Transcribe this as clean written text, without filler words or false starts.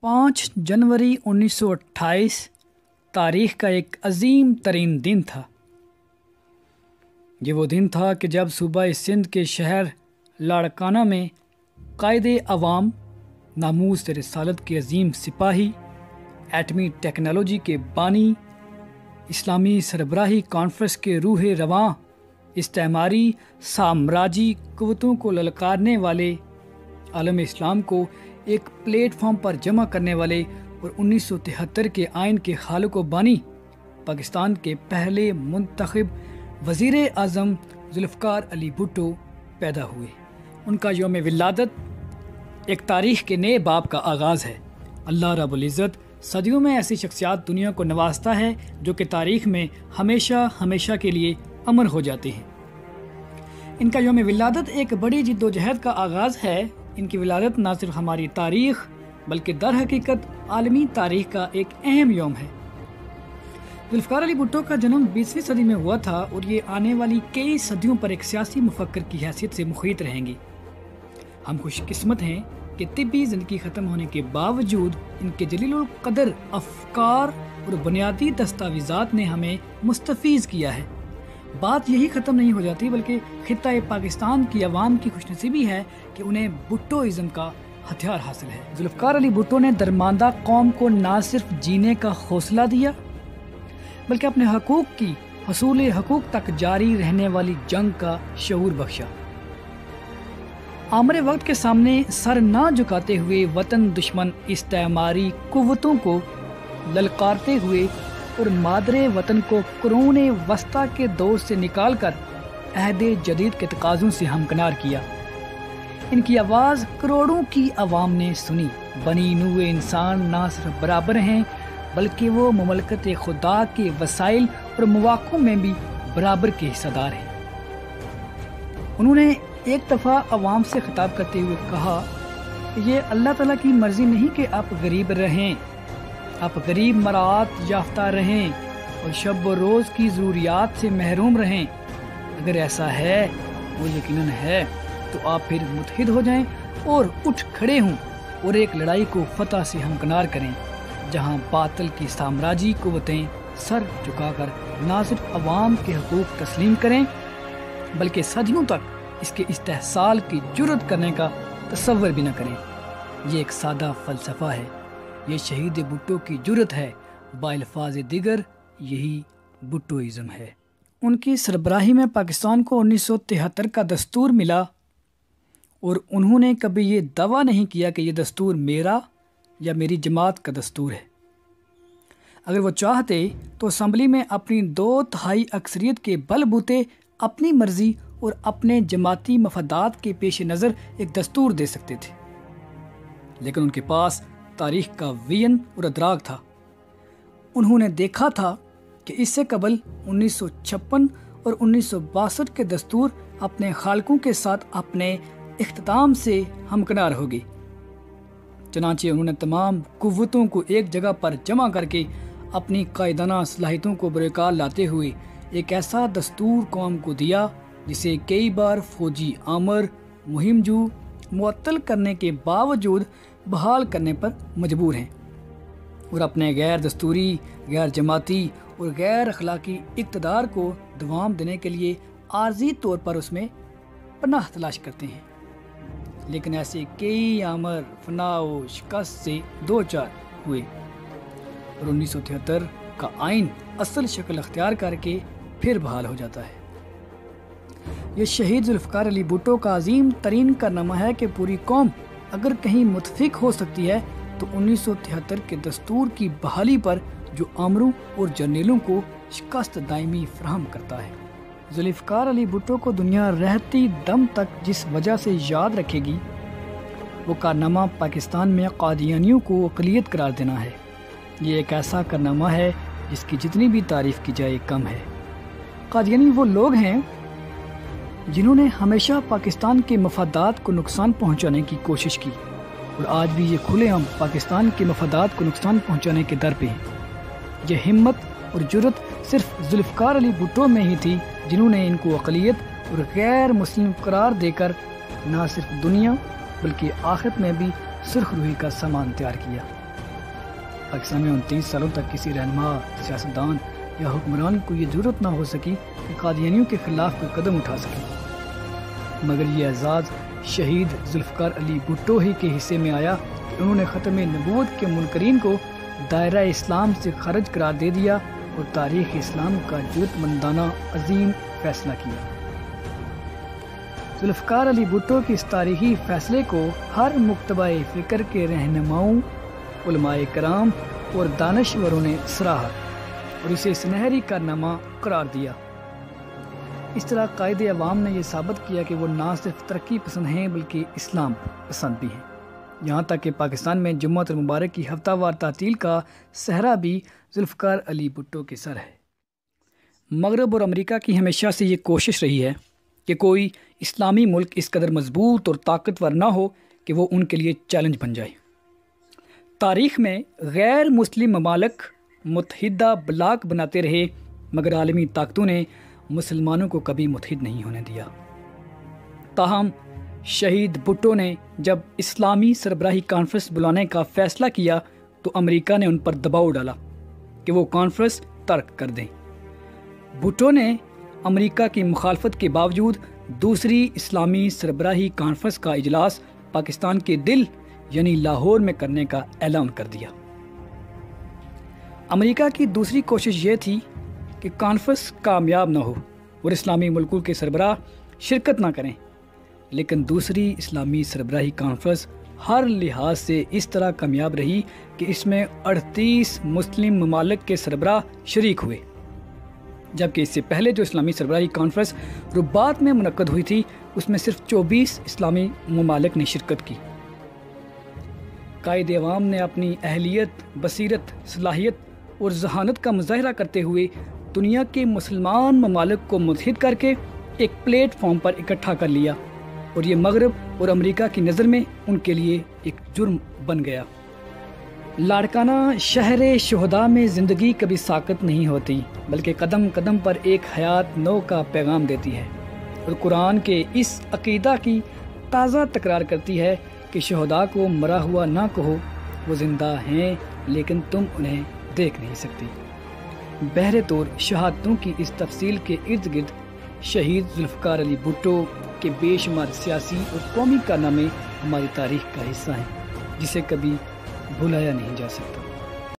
5 जनवरी 1928 तारीख़ का एक अजीम तरीन दिन था। ये वो दिन था कि जब सूबा सिंध के शहर लाड़काना में कायदे अवाम, नामूस रिसालत के अजीम सिपाही, एटमी टेक्नोलॉजी के बानी, इस्लामी सरबराही कॉन्फ्रेंस के रूह रवां, इस्तेमारी साम्राजी क़ुव्वतों को ललकारने वाले, आलम इस्लाम को एक प्लेटफॉर्म पर जमा करने वाले और 1973 के आइन के खालिक व बानी पाकिस्तान के पहले मुंतखब वज़ीर आज़म ज़ुल्फ़िकार अली भुट्टो पैदा हुए। उनका यौम विलादत एक तारीख़ के नए बाब का आगाज़ है। अल्लाह रब्बुल इज़्ज़त सदियों में ऐसी शख्सियात दुनिया को नवाजता है जो कि तारीख़ में हमेशा हमेशा के लिए अमर हो जाते हैं। इनका यौम विलादत एक बड़ी जिद्दोजहद का आगाज़ है। इनकी विलादत न सिर्फ हमारी तारीख़ बल्कि दर हकीकत आलमी तारीख़ का एक अहम यौम है। ज़ुल्फ़िकार अली भुट्टो का जन्म 20वीं सदी में हुआ था और ये आने वाली कई सदियों पर एक सियासी मुफक्कर की हैसियत से मुखीत रहेंगी। हम खुशकिस्मत हैं कि तिब्बी ज़िंदगी ख़त्म होने के बावजूद इनके जलील क़दर अफ़कार और बुनियादी दस्तावेज़ात ने हमें मुस्तफ़ीज़ किया है। बात यही ख़त्म नहीं हो जाती बल्कि ख़ित्ता पाकिस्तान की आवाम की खुशनसीबी है कि उन्हें भुट्टोइज़्म का हथियार हासिल है। ज़ुल्फ़िकार अली भुट्टो ने दरमांदा कौम को ना सिर्फ जीने का हौसला दिया बल्कि अपने हकूक़ की हसूल हकूक़ तक जारी रहने वाली जंग का शऊर बख्शा। आमरे वक्त के सामने सर ना झुकाते हुए वतन दुश्मन इस्तेमारी कुव्वतों को ललकारते हुए और मादरे वतन को कुरूने वस्ता के दौर से निकालकर अहदे जदीद के तकाज़ों से हमकिनार किया। इनकी आवाज़ करोड़ों की आवाम ने सुनी। बनी नूए इंसान ना सिर्फ बराबर हैं बल्कि वो ममलकत खुदा के वसाइल और मौक़ों में भी बराबर के हिस्सेदार हैं। उन्होंने एक दफ़ा आवाम से खिताब करते हुए कहा कि ये अल्लाह ताला की मर्ज़ी नहीं कि आप गरीब रहें, आप गरीब मरात याफ्ता रहें और शब व रोज़ की ज़रूरियात से महरूम रहें। अगर ऐसा है, वो यकीनन है, तो आप फिर मुत्हिद हो जाएं और उठ खड़े हों और एक लड़ाई को फतह से हमकिनार करें जहां बातिल की साम्राजी कुव्वतें सर झुकाकर ना सिर्फ अवाम के हकूक़ तस्लीम करें बल्कि सदियों तक इसके इस्तेहसाल की जुर्रत करने का तसव्वुर भी न करें। ये एक सादा फ़लसफ़ा है। ये शहीद भुट्टो की जुर्रत है। बाइल्फाज़ दिगर यही भुट्टोइज़्म है। उनकी सरबराही में पाकिस्तान को 1973 का दस्तूर मिला और उन्होंने कभी ये दावा नहीं किया कि ये दस्तूर मेरा या मेरी जमात का दस्तूर है। अगर वो चाहते तो असम्बली में अपनी 2/3 अक्सरियत के बलबूते अपनी मर्ज़ी और अपने जमाती मफादात के पेश नज़र एक दस्तूर दे सकते थे, लेकिन उनके पास तारीख़ का वियन और अदराक था। उन्होंने देखा था कि इससे कबल 1956 और 1962 के दस्तूर अपने खालकों के साथ अपने इख्तिताम से हमकिनार होगी। चनांचे उन्होंने तमाम कुव्वतों को एक जगह पर जमा करके अपनी कायदाना सलाहियतों को बरकरार लाते हुए एक ऐसा दस्तूर कौम को दिया जिसे कई बार फौजी आमर मुहिमजू मुअत्तल करने के बावजूद बहाल करने पर मजबूर हैं और अपने गैर दस्तूरी, गैर जमाती और गैर अखलाकी इक़्तिदार को दवाम देने के लिए आर्जी तौर पर उसमें पनाह तलाश करते हैं। लेकिन ऐसे कई आमर फनाओ शिकस्त से दो चार हुए और 1973 का आइन असल शक्ल अख्तियार करके फिर बहाल हो जाता है। ये शहीद ज़ुल्फ़िकार अली भुट्टो का अजीम तरीन कारनामा है कि पूरी कौम अगर कहीं मुतफ़िक हो सकती है तो 1973 के दस्तूर की बहाली पर जो आमरों और जर्नेलों को शिकस्त दायमी फराहम करता है। ज़ुल्फ़िकार अली भुट्टो को दुनिया रहती दम तक जिस वजह से याद रखेगी वो कारनामा पाकिस्तान में कादियानियों को अक़लियत करार देना है। ये एक ऐसा कारनामा है जिसकी जितनी भी तारीफ़ की जाए कम है। कादियानी वो लोग हैं जिन्होंने हमेशा पाकिस्तान के मफादात को नुकसान पहुंचाने की कोशिश की और आज भी ये खुलेआम पाकिस्तान के मफादात को नुकसान पहुंचाने के दर पे हैं। ये हिम्मत और जुर्रत सिर्फ ज़ुल्फ़िकार अली भुट्टो में ही थी जिन्होंने इनको अक़लियत और गैर मुस्लिम करार देकर न सिर्फ दुनिया बल्कि आखिरत में भी सुर्ख रूही का सामान तैयार किया। پاکستان میں 29 سالوں تک کسی رہنما، سیاستدان یا حکمران کو یہ ضرورت نہ ہو سکی کہ قادیانیوں کے خلاف کوئی قدم اٹھا سکے، مگر یہ اعزاز شہید ذوالفقار علی بھٹو ہی کے حصے میں آیا کہ انہوں نے ختم نبوت کے منکرین کو دائرہ اسلام سے خارج قرار دے دیا اور تاریخ اسلام کا جرأت مندانہ عظیم فیصلہ کیا۔ ذوالفقار علی بھٹو کے اس تاریخی فیصلے کو ہر مکتبہ فکر کے رہنماؤں، علماء کرام اور دانشوروں نے سراہا اور اسے سنہری کارنامہ قرار دیا۔ اس طرح قائد عوام نے یہ ثابت کیا کہ وہ نہ صرف ترقی پسند ہیں بلکہ اسلام پسند بھی ہیں، یہاں تک کہ پاکستان میں جمعۃ المبارک کی ہفتہ وار تعطیل کا صحرا بھی ذوالفقار علی بھٹو کے سر ہے۔ مغرب اور امریکہ کی ہمیشہ سے یہ کوشش رہی ہے کہ کوئی اسلامی ملک اس قدر مضبوط اور طاقتور نہ ہو کہ وہ ان کے لیے چیلنج بن جائے۔ تاریخ میں غیر مسلم ممالک متحدہ بلاک بناتے رہے، مگر عالمی طاقتوں نے مسلمانوں کو کبھی متحد نہیں ہونے دیا۔ تاہم شہید بھٹو نے جب اسلامی سربراہی کانفرنس بلانے کا فیصلہ کیا تو امریکہ نے ان پر دباؤ ڈالا کہ وہ کانفرنس ترک کر دیں۔ بھٹو نے امریکہ کی مخالفت کے باوجود دوسری اسلامی سربراہی کانفرنس کا اجلاس پاکستان کے دل یعنی لاہور میں کرنے کا اعلان کر دیا۔ امریکہ کی دوسری کوشش یہ تھی کہ کانفرنس کامیاب نہ ہو اور اسلامی ملکوں کے سربراہ شرکت نہ کریں، لیکن دوسری اسلامی سربراہی کانفرنس ہر لحاظ سے اس طرح کامیاب رہی کہ اس میں 38 مسلم ممالک کے سربراہ شریک ہوئے، جبکہ اس سے پہلے جو اسلامی سربراہی کانفرنس رباط میں منعقد ہوئی تھی اس میں صرف 24 اسلامی ممالک نے شرکت کی۔ قائد عوام نے اپنی اہلیت، بصیرت، صلاحیت اور ذہانت کا مظاہرہ کرتے ہوئے دنیا کے مسلمان ممالک کو متحد کر کے ایک پلیٹ فارم پر اکٹھا کر لیا، اور یہ مغرب اور امریکہ کی نظر میں ان کے لیے ایک جرم بن گیا۔ لاڑکانہ شہر شہداء میں زندگی کبھی ساکت نہیں ہوتی، بلکہ قدم قدم پر ایک حیات نو کا پیغام دیتی ہے، اور قرآن کے اس عقیدہ کی تازہ تکرار کرتی ہے کہ شہداء کو مرا ہوا نہ کہو، وہ زندہ ہیں لیکن تم انہیں دیکھ نہیں سکتی۔ بہر طور شہادتوں کی اس تفصیل کے ارد گرد شہید ذوالفقار علی بھٹو کے بے شمار سیاسی اور قومی کارنامے ہماری تاریخ کا حصہ ہیں، جسے کبھی بھلایا نہیں جا سکتا۔